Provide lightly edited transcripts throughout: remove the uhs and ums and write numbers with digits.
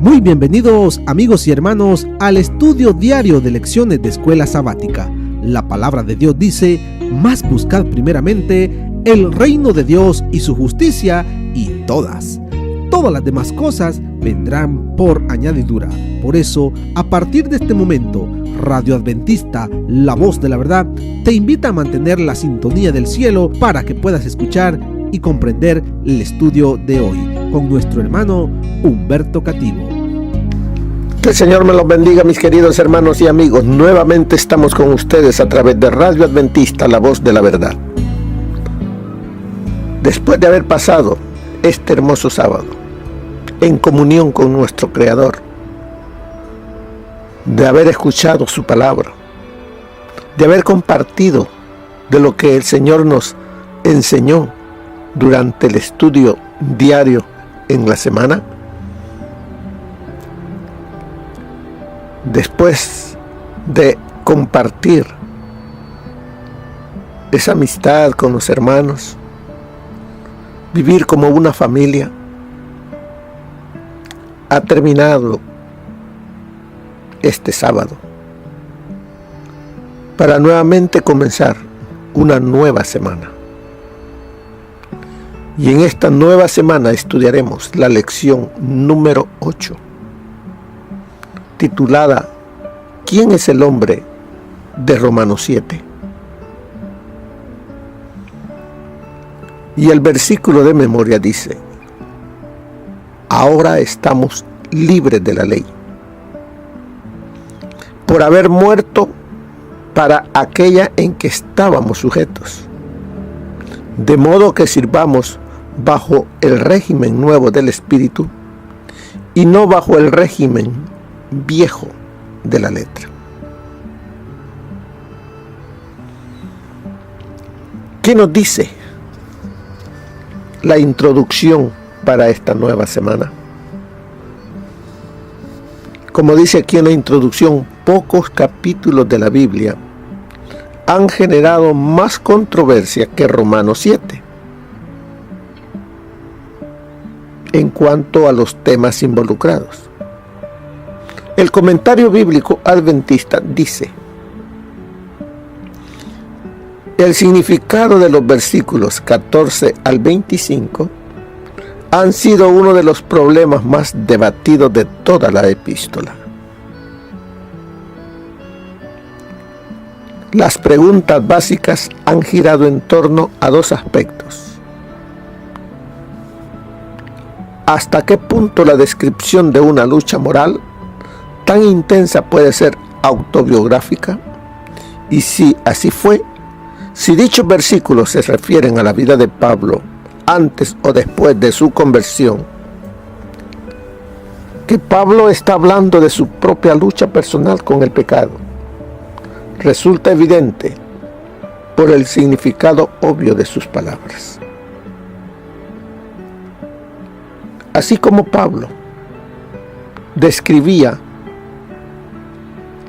Muy bienvenidos amigos y hermanos al estudio diario de lecciones de Escuela Sabática. La palabra de Dios dice: mas buscad primeramente el reino de Dios y su justicia, y todas las demás cosas vendrán por añadidura. Por eso, a partir de este momento, Radio Adventista, la voz de la verdad, te invita a mantener la sintonía del cielo para que puedas escuchar y comprender el estudio de hoy con nuestro hermano Humberto Cativo. Que el Señor me los bendiga, mis queridos hermanos y amigos. Nuevamente estamos con ustedes a través de Radio Adventista, la voz de la verdad. Después de haber pasado este hermoso sábado en comunión con nuestro Creador, de haber escuchado su palabra, de haber compartido de lo que el Señor nos enseñó durante el estudio diario en la semana, después de compartir esa amistad con los hermanos, vivir como una familia, ha terminado este sábado para nuevamente comenzar una nueva semana. Y en esta nueva semana estudiaremos la lección número 8, titulada ¿Quién es el hombre?, de Romanos 7. Y el versículo de memoria dice: ahora estamos libres de la ley, por haber muerto para aquella en que estábamos sujetos, de modo que sirvamos bajo el régimen nuevo del Espíritu y no bajo el régimen viejo de la letra. ¿Qué nos dice la introducción para esta nueva semana? Como dice aquí en la introducción, pocos capítulos de la Biblia han generado más controversia que Romanos 7 en cuanto a los temas involucrados. El comentario bíblico adventista dice: el significado de los versículos 14 al 25 han sido uno de los problemas más debatidos de toda la epístola. Las preguntas básicas han girado en torno a dos aspectos. ¿Hasta qué punto la descripción de una lucha moral tan intensa puede ser autobiográfica? Y si así fue, si dichos versículos se refieren a la vida de Pablo antes o después de su conversión, que Pablo está hablando de su propia lucha personal con el pecado, resulta evidente por el significado obvio de sus palabras. Así como Pablo describía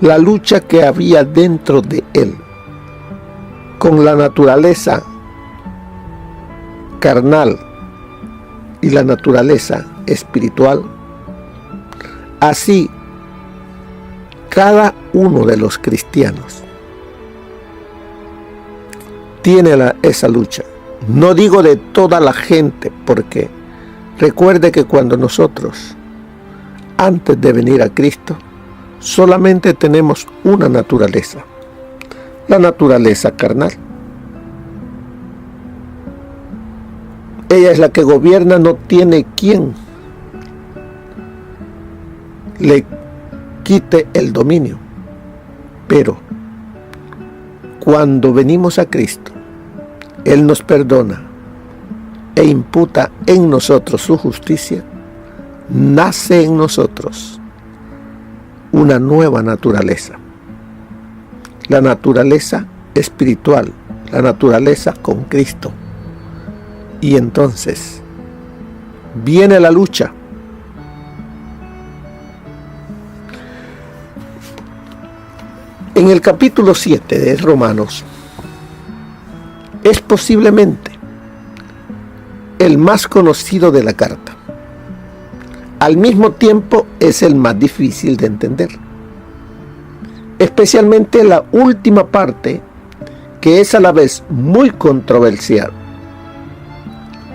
la lucha que había dentro de él con la naturaleza carnal y la naturaleza espiritual, así cada uno de los cristianos tiene esa lucha. No digo de toda la gente, porque recuerde que cuando nosotros, antes de venir a Cristo, solamente tenemos una naturaleza, la naturaleza carnal. Ella es la que gobierna, no tiene quien le quite el dominio. Pero cuando venimos a Cristo, Él nos perdona e imputa en nosotros su justicia, nace en nosotros una nueva naturaleza, la naturaleza espiritual, la naturaleza con Cristo. Y entonces viene la lucha. En el capítulo 7 de Romanos es posiblemente el más conocido de la carta. al mismo tiempo es el más difícil de entender. Especialmente la última parte, que es a la vez muy controversial.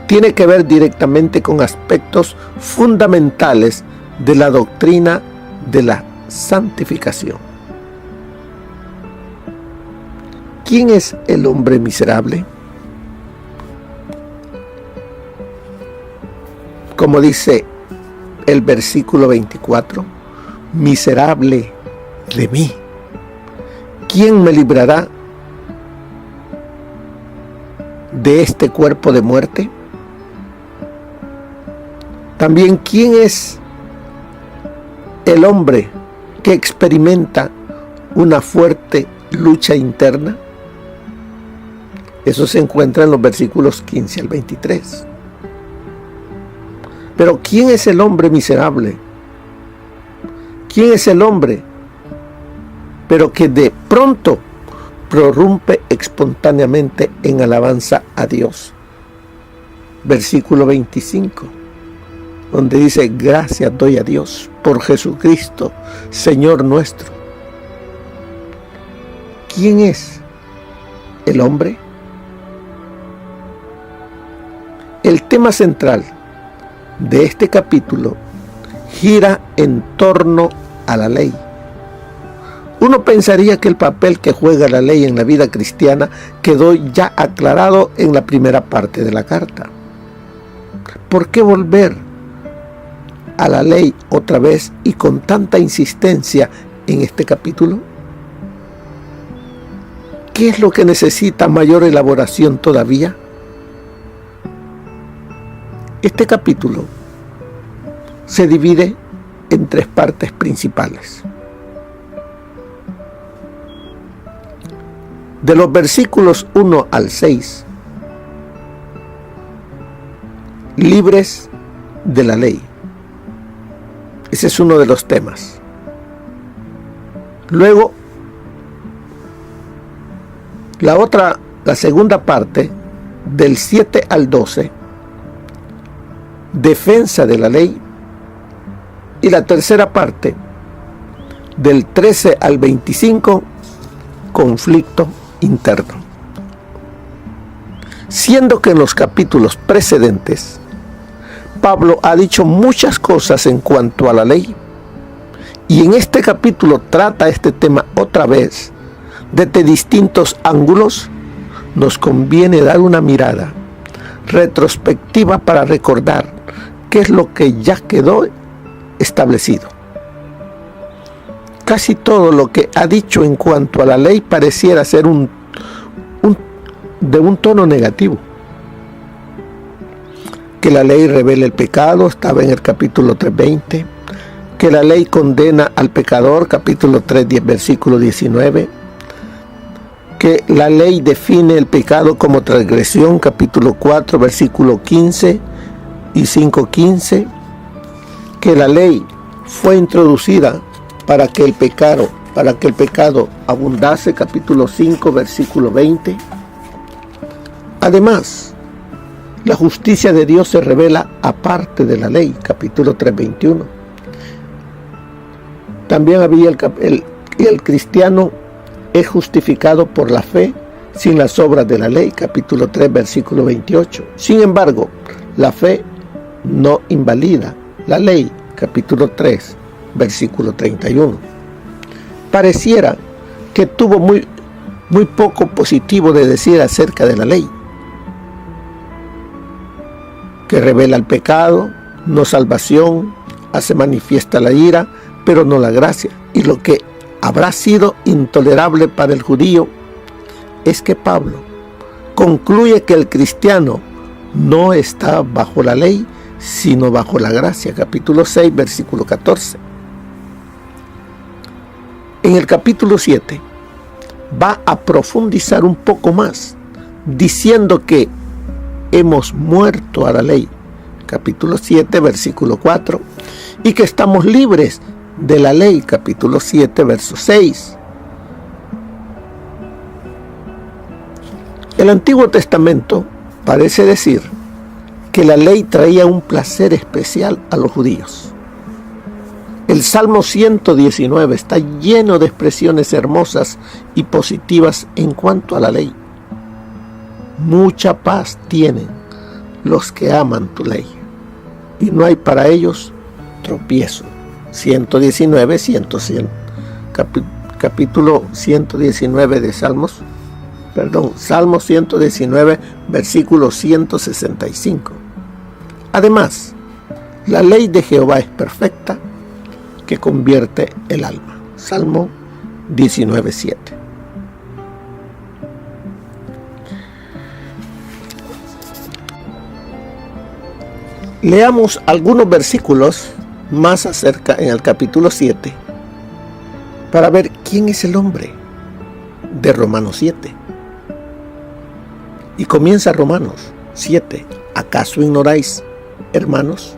Tiene que ver directamente con aspectos fundamentales de la doctrina de la santificación. ¿Quién es el hombre miserable? Como dice el versículo 24, miserable de mí, ¿quién me librará de este cuerpo de muerte? También, ¿quién es el hombre que experimenta una fuerte lucha interna? Eso se encuentra en los versículos 15 al 23. Pero ¿quién es el hombre miserable? ¿Quién es el hombre, pero que de pronto prorrumpe espontáneamente en alabanza a Dios? Versículo 25, donde dice: gracias doy a Dios por Jesucristo, Señor nuestro. ¿Quién es el hombre? El tema central de este capítulo gira en torno a la ley. Uno pensaría que el papel que juega la ley en la vida cristiana quedó ya aclarado en la primera parte de la carta. ¿Por qué volver a la ley otra vez y con tanta insistencia en este capítulo? ¿Qué es lo que necesita mayor elaboración todavía? Este capítulo se divide en tres partes principales. De los versículos 1 al 6, libres de la ley. Ese es uno de los temas. Luego, la segunda parte, del 7 al 12, defensa de la ley. Y la tercera parte, del 13 al 25, conflicto interno. Siendo que en los capítulos precedentes Pablo ha dicho muchas cosas en cuanto a la ley, y en este capítulo trata este tema otra vez desde distintos ángulos, nos conviene dar una mirada retrospectiva para recordar qué es lo que ya quedó establecido. Casi todo lo que ha dicho en cuanto a la ley pareciera ser de un tono negativo. Que la ley revela el pecado, estaba en el capítulo 3:20. Que la ley condena al pecador, capítulo 3, versículo 19. Que la ley define el pecado como transgresión, capítulo 4, versículo 15 y 5:15. Que la ley fue introducida para que el pecado abundase, capítulo 5, versículo 20. Además, la justicia de Dios se revela aparte de la ley, capítulo 3:21. También había el cristiano es justificado por la fe sin las obras de la ley, capítulo 3, versículo 28. Sin embargo, la fe no invalida la ley, capítulo 3, versículo 31. Pareciera que tuvo muy poco positivo de decir acerca de la ley, que revela el pecado, no salvación, hace manifiesta la ira, pero no la gracia. Y lo que habrá sido intolerable para el judío es que Pablo concluye que el cristiano no está bajo la ley, sino bajo la gracia, capítulo 6, versículo 14. En el capítulo 7 va a profundizar un poco más, diciendo que hemos muerto a la ley, capítulo 7, versículo 4, y que estamos libres de la ley, capítulo 7, verso 6. El Antiguo Testamento parece decir que la ley traía un placer especial a los judíos. El Salmo 119 está lleno de expresiones hermosas y positivas en cuanto a la ley. Mucha paz tienen los que aman tu ley, y no hay para ellos tropiezo. 119, 100, capítulo 119 de Salmos, Salmo 119, versículo 165. Además, la ley de Jehová es perfecta, que convierte el alma. Salmo 19, 7. Leamos algunos versículos más acerca en el capítulo 7 para ver quién es el hombre de Romanos 7. Y comienza Romanos 7. ¿Acaso ignoráis, hermanos?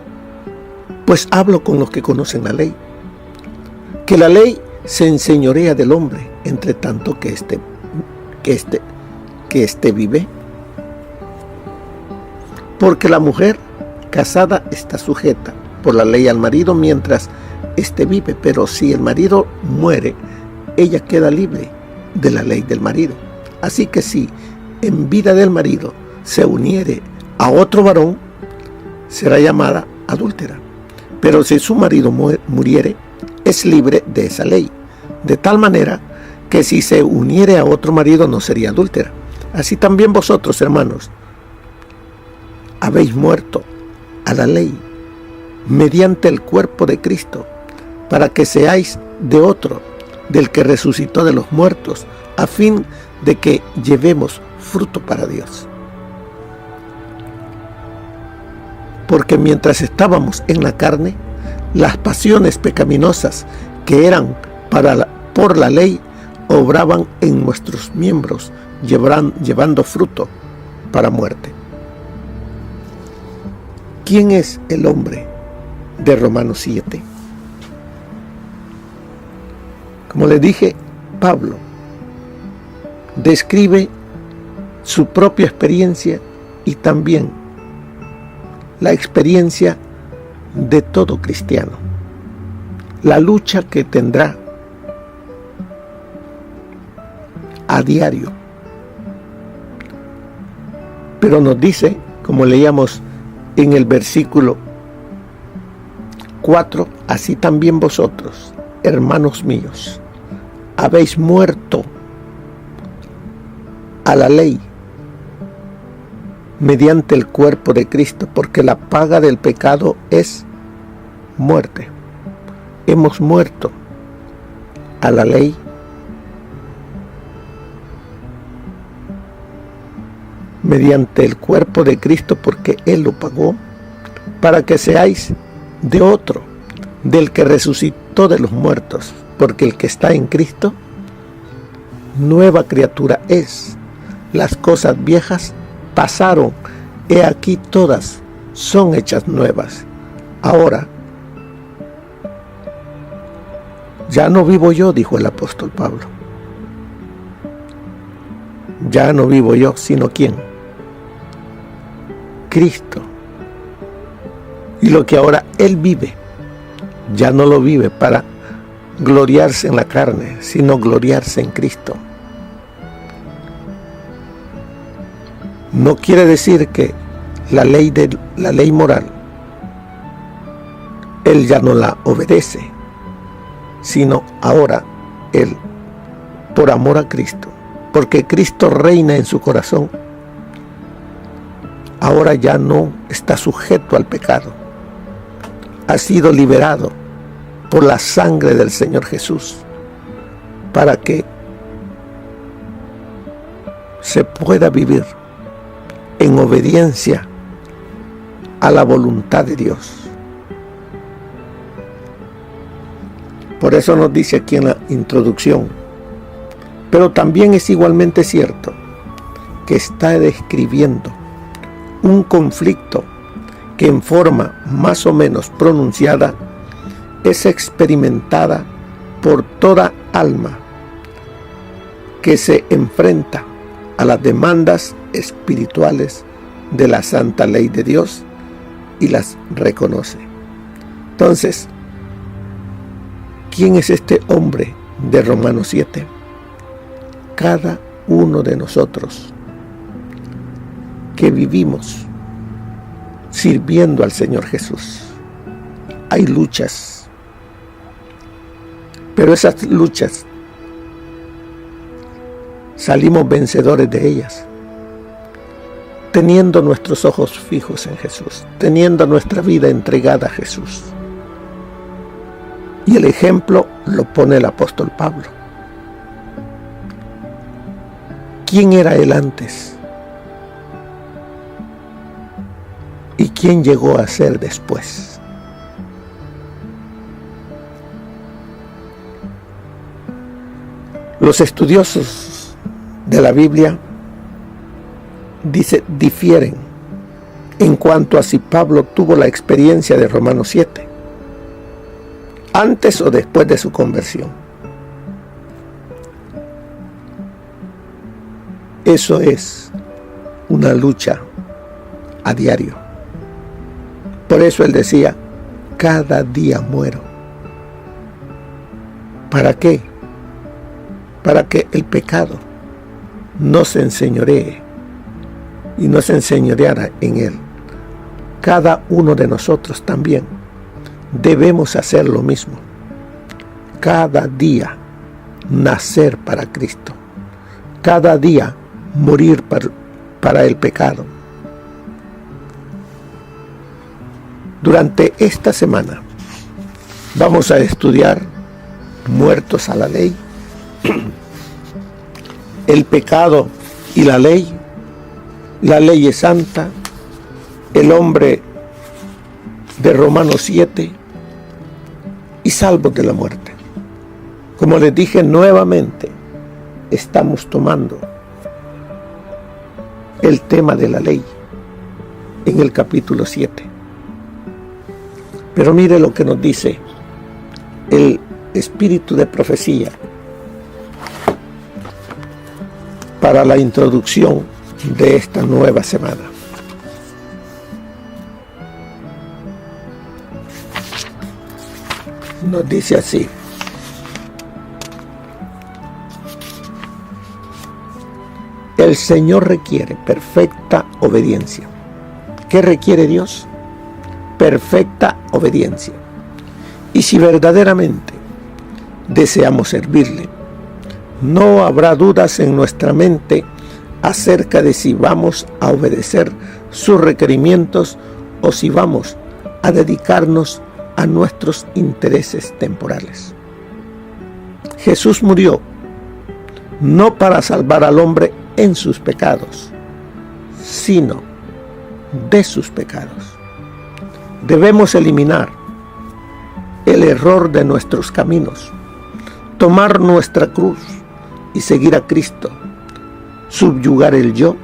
Pues hablo con los que conocen la ley, que la ley se enseñorea del hombre, entre tanto que éste vive. Porque la mujer casada está sujeta por la ley al marido mientras éste vive, pero si el marido muere, ella queda libre de la ley del marido. Así que si en vida del marido se uniere a otro varón, será llamada adúltera. Pero si su marido muriere, es libre de esa ley, de tal manera que si se uniere a otro marido no sería adúltera. Así también vosotros, hermanos, habéis muerto a la ley mediante el cuerpo de Cristo, para que seáis de otro, del que resucitó de los muertos, a fin de que llevemos fruto para Dios. Porque mientras estábamos en la carne, las pasiones pecaminosas que eran por la ley obraban en nuestros miembros, llevando fruto para muerte. ¿Quién es el hombre de Romanos 7? Como le dije, Pablo describe su propia experiencia y también la experiencia de todo cristiano, la lucha que tendrá a diario. Pero nos dice, como leíamos en el versículo 4, así también vosotros, hermanos míos, habéis muerto a la ley mediante el cuerpo de Cristo, porque la paga del pecado es muerte. Hemos muerto a la ley mediante el cuerpo de Cristo, porque Él lo pagó, para que seáis de otro, del que resucitó de los muertos, porque el que está en Cristo, nueva criatura es. Las cosas viejas pasaron, he aquí todas son hechas nuevas. Ahora, ya no vivo yo, dijo el apóstol Pablo. Ya no vivo yo, sino ¿quién? Cristo. Y lo que ahora Él vive, ya no lo vive para gloriarse en la carne, sino gloriarse en Cristo. No quiere decir que la ley moral, Él ya no la obedece, sino ahora Él, por amor a Cristo, porque Cristo reina en su corazón, ahora ya no está sujeto al pecado. Ha sido liberado por la sangre del Señor Jesús, para que se pueda vivir en obediencia a la voluntad de Dios. Por eso nos dice aquí en la introducción, pero también es igualmente cierto que está describiendo un conflicto que en forma más o menos pronunciada es experimentada por toda alma que se enfrenta a las demandas espirituales de la santa ley de Dios y las reconoce. Entonces, ¿Quién es este hombre de Romanos 7? Cada uno de nosotros que vivimos sirviendo al Señor Jesús. Hay luchas, pero esas luchas salimos vencedores de ellas, teniendo nuestros ojos fijos en Jesús, teniendo nuestra vida entregada a Jesús. Y el ejemplo lo pone el apóstol Pablo. ¿Quién era él antes? ¿Y quién llegó a ser después? Los estudiosos de la Biblia difieren en cuanto a si Pablo tuvo la experiencia de Romanos 7, antes o después de su conversión. Eso es una lucha a diario. Por eso él decía, cada día muero. ¿Para qué? Para que el pecado no se enseñoree y no se enseñoreara en él. Cada uno de nosotros también debemos hacer lo mismo. Cada día nacer para Cristo. Cada día morir para el pecado. Durante esta semana vamos a estudiar muertos a la ley, el pecado y la ley es santa, el hombre de Romanos 7 y salvos de la muerte. Como les dije nuevamente, estamos tomando el tema de la ley en el capítulo 7. Pero mire lo que nos dice el espíritu de profecía para la introducción de esta nueva semana. Nos dice así: el Señor requiere perfecta obediencia. ¿Qué requiere Dios? Perfecta obediencia. Y si verdaderamente deseamos servirle, no habrá dudas en nuestra mente acerca de si vamos a obedecer sus requerimientos o si vamos a dedicarnos a nuestros intereses temporales. Jesús murió no para salvar al hombre en sus pecados, sino de sus pecados. Debemos eliminar el error de nuestros caminos, tomar nuestra cruz y seguir a Cristo, subyugar el yo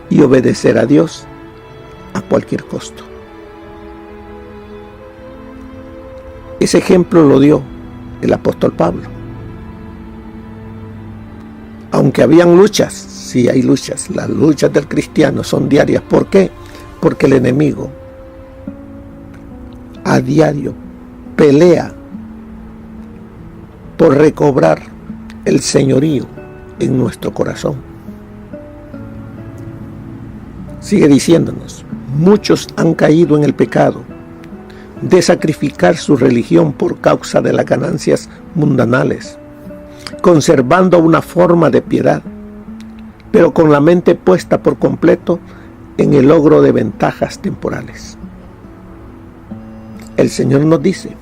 y obedecer a Dios a cualquier costo. Ese ejemplo lo dio el apóstol Pablo. Aunque habían luchas, sí hay luchas, las luchas del cristiano son diarias. ¿Por qué? Porque el enemigo a diario pelea por recobrar el señorío en nuestro corazón. Sigue diciéndonos, muchos han caído en el pecado de sacrificar su religión por causa de las ganancias mundanales, conservando una forma de piedad, pero con la mente puesta por completo en el logro de ventajas temporales. El Señor nos dice,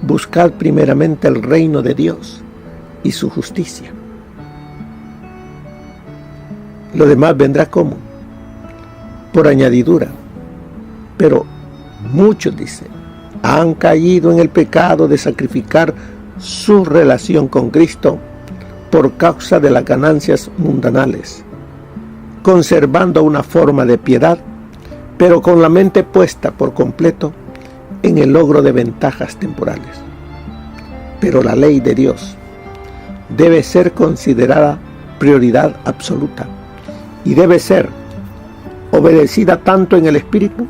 buscad primeramente el reino de Dios y su justicia. Lo demás vendrá como por añadidura. Pero muchos, dice, han caído en el pecado de sacrificar su relación con Cristo por causa de las ganancias mundanales, conservando una forma de piedad, pero con la mente puesta por completo en el logro de ventajas temporales. Pero la ley de Dios debe ser considerada prioridad absoluta y debe ser obedecida tanto en el espíritu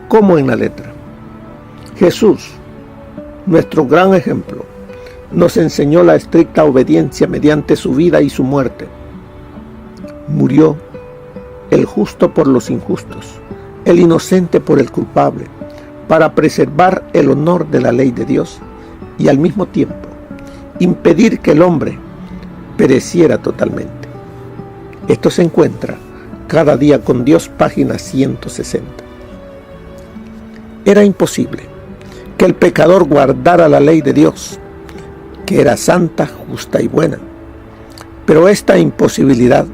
como en la letra. Jesús nuestro gran ejemplo, nos enseñó la estricta obediencia mediante su vida y su muerte. Murió el justo por los injustos, el inocente por el culpable, para preservar el honor de la ley de Dios y al mismo tiempo impedir que el hombre pereciera totalmente. Esto se encuentra Cada día con Dios, página 160. Era imposible que el pecador guardara la ley de Dios, que era santa, justa y buena. Pero esta imposibilidad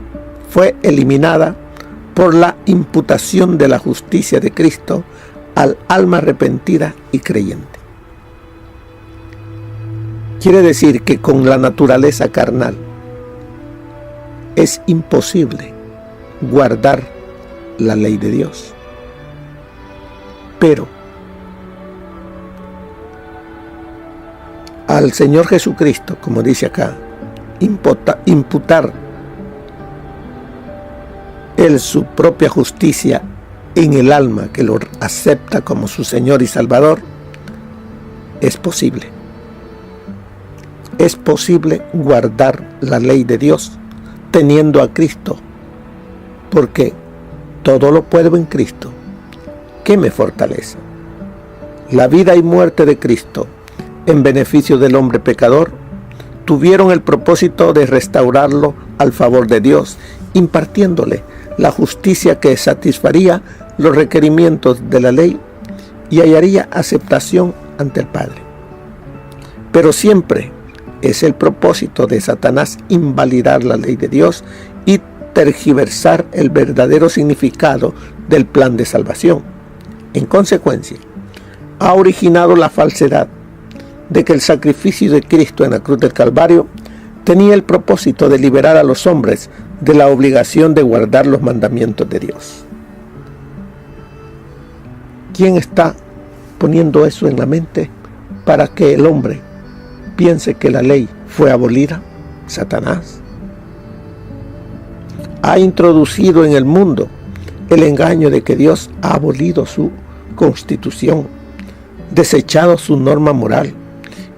fue eliminada por la imputación de la justicia de Cristo al alma arrepentida y creyente. Quiere decir que con la naturaleza carnal es imposible guardar la ley de Dios. Pero al Señor Jesucristo, como dice acá, imputar Él su propia justicia en el alma que lo acepta como su Señor y Salvador, es posible. Es posible guardar la ley de Dios teniendo a Cristo, porque todo lo puedo en Cristo, que me fortalece. La vida y muerte de Cristo en beneficio del hombre pecador tuvieron el propósito de restaurarlo al favor de Dios, impartiéndole la justicia que satisfaría los requerimientos de la ley y hallaría aceptación ante el Padre. Pero siempre es el propósito de Satanás invalidar la ley de Dios y tergiversar el verdadero significado del plan de salvación. En consecuencia, ha originado la falsedad de que el sacrificio de Cristo en la cruz del Calvario tenía el propósito de liberar a los hombres de la obligación de guardar los mandamientos de Dios. ¿Quién está poniendo eso en la mente para que el hombre piense que la ley fue abolida? Satanás. Ha introducido en el mundo el engaño de que Dios ha abolido su constitución, desechado su norma moral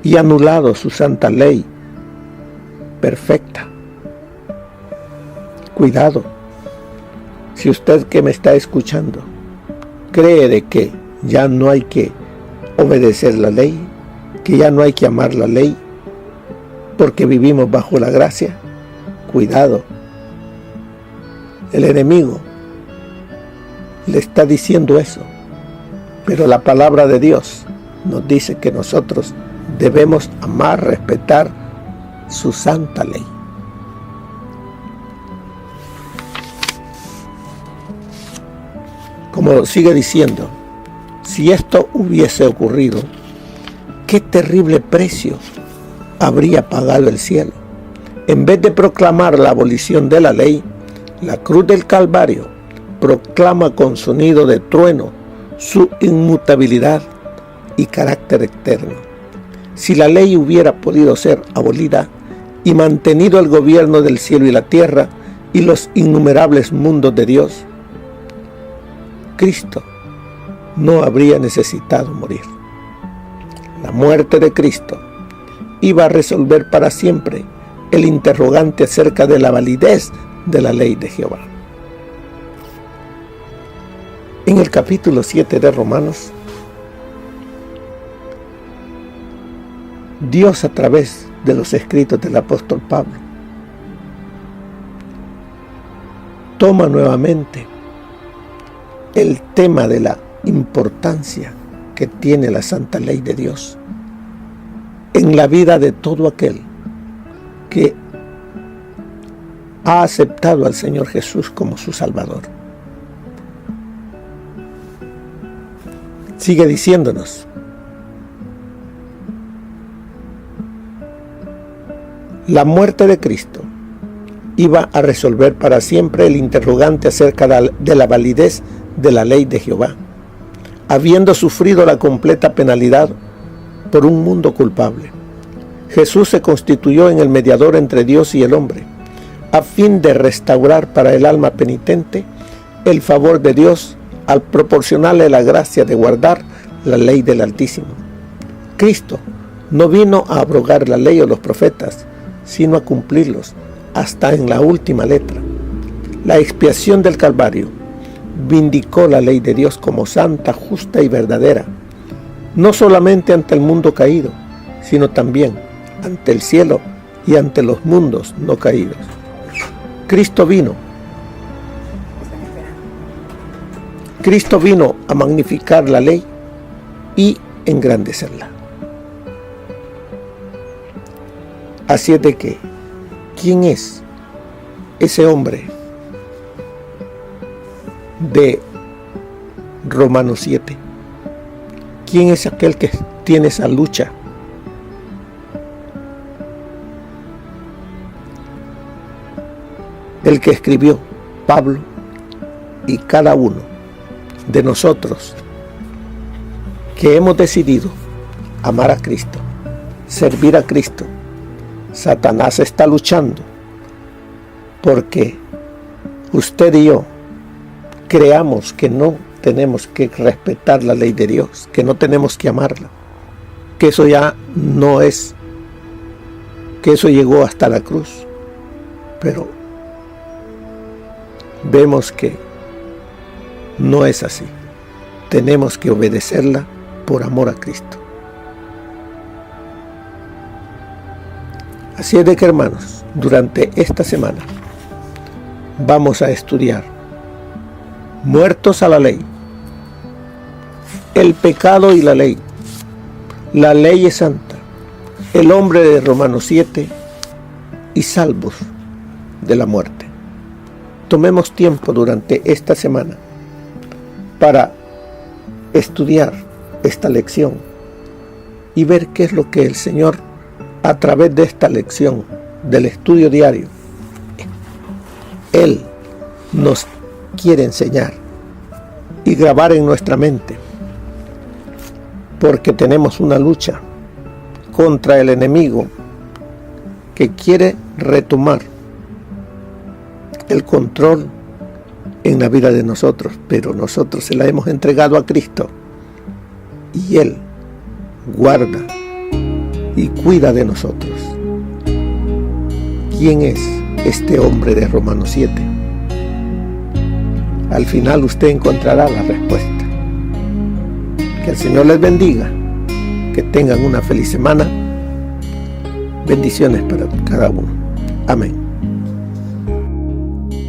y anulado su santa ley perfecta. Cuidado, si usted que me está escuchando cree de que ya no hay que obedecer la ley, que ya no hay que amar la ley, porque vivimos bajo la gracia, cuidado. El enemigo le está diciendo eso, pero la palabra de Dios nos dice que nosotros debemos amar, respetar su santa ley. Como sigue diciendo, si esto hubiese ocurrido, qué terrible precio habría pagado el cielo. En vez de proclamar la abolición de la ley, la cruz del Calvario proclama con sonido de trueno su inmutabilidad y carácter eterno. Si la ley hubiera podido ser abolida y mantenido el gobierno del cielo y la tierra y los innumerables mundos de Dios, Cristo no habría necesitado morir. La muerte de Cristo iba a resolver para siempre el interrogante acerca de la validez de la ley de Jehová. En el capítulo 7 de Romanos, Dios a través de los escritos del apóstol Pablo toma nuevamente el tema de la importancia que tiene la santa ley de Dios en la vida de todo aquel que ha aceptado al Señor Jesús como su Salvador. Sigue diciéndonos: la muerte de Cristo iba a resolver para siempre el interrogante acerca de la validez de la ley de Jehová, habiendo sufrido la completa penalidad por un mundo culpable. Jesús se constituyó en el mediador entre Dios y el hombre, a fin de restaurar para el alma penitente el favor de Dios al proporcionarle la gracia de guardar la ley del Altísimo. Cristo no vino a abrogar la ley o los profetas, sino a cumplirlos hasta en la última letra. La expiación del Calvario vindicó la ley de Dios como santa, justa y verdadera, no solamente ante el mundo caído, sino también ante el cielo y ante los mundos no caídos. Cristo vino a magnificar la ley y engrandecerla. Así es de que, ¿quién es ese hombre de Romanos 7? ¿Quién es aquel que tiene esa lucha? El que escribió Pablo y cada uno de nosotros que hemos decidido amar a Cristo, servir a Cristo. Satanás está luchando porque usted y yo creamos que no tenemos que respetar la ley de Dios, que no tenemos que amarla, que eso ya no es, que eso llegó hasta la cruz. Pero vemos que no es así. Tenemos que obedecerla por amor a Cristo. Así es de que, hermanos, durante esta semana vamos a estudiar muertos a la ley, el pecado y la ley es santa, el hombre de Romanos 7 y salvos de la muerte. Tomemos tiempo durante esta semana para estudiar esta lección y ver qué es lo que el Señor, a través de esta lección, del estudio diario, Él nos quiere enseñar y grabar en nuestra mente, porque tenemos una lucha contra el enemigo que quiere retomar el control en la vida de nosotros, pero nosotros se la hemos entregado a Cristo y Él guarda y cuida de nosotros. ¿Quién es este hombre de Romanos 7? Al final usted encontrará la respuesta. Que el Señor les bendiga, que tengan una feliz semana. Bendiciones para cada uno. Amén.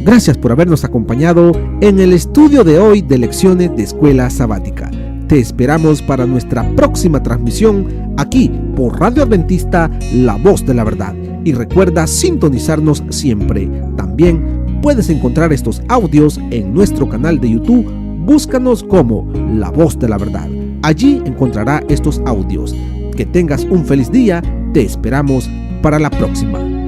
Gracias por habernos acompañado en el estudio de hoy de Lecciones de Escuela Sabática. Te esperamos para nuestra próxima transmisión aquí por Radio Adventista, La Voz de la Verdad. Y recuerda sintonizarnos siempre. También puedes encontrar estos audios en nuestro canal de YouTube. Búscanos como La Voz de la Verdad. Allí encontrará estos audios. Que tengas un feliz día. Te esperamos para la próxima.